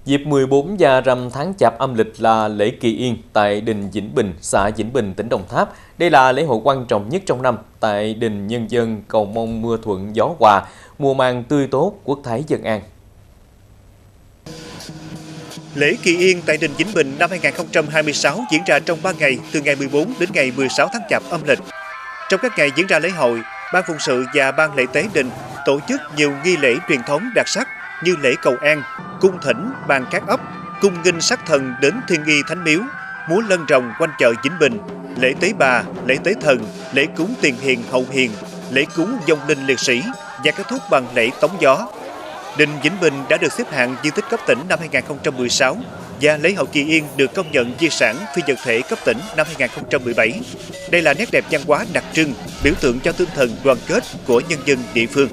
Dịp 14 và rằm tháng Chạp âm lịch là lễ Kỳ Yên tại đền Vĩnh Bình, xã Vĩnh Bình, tỉnh Đồng Tháp. Đây là lễ hội quan trọng nhất trong năm tại đền nhân dân cầu mong mưa thuận gió hòa, mùa màng tươi tốt, quốc thái dân an. Lễ Kỳ Yên tại đền Vĩnh Bình năm 2026 diễn ra trong 3 ngày, từ ngày 14 đến ngày 16 tháng Chạp âm lịch. Trong các ngày diễn ra lễ hội, Ban phụng sự và Ban lễ tế đền tổ chức nhiều nghi lễ truyền thống đặc sắc như lễ cầu an, cung thỉnh, bàn cát ấp, cung nghinh sắc thần đến thiên nghi thánh miếu, múa lân rồng quanh chợ Vĩnh Bình, lễ tế bà, lễ tế thần, lễ cúng tiền hiền hậu hiền, lễ cúng vong linh liệt sĩ và kết thúc bằng lễ tống gió. Đền Vĩnh Bình đã được xếp hạng di tích cấp tỉnh năm 2016 và lễ hội Kỳ Yên được công nhận di sản phi vật thể cấp tỉnh năm 2017. Đây là nét đẹp văn hóa đặc trưng, biểu tượng cho tinh thần đoàn kết của nhân dân địa phương.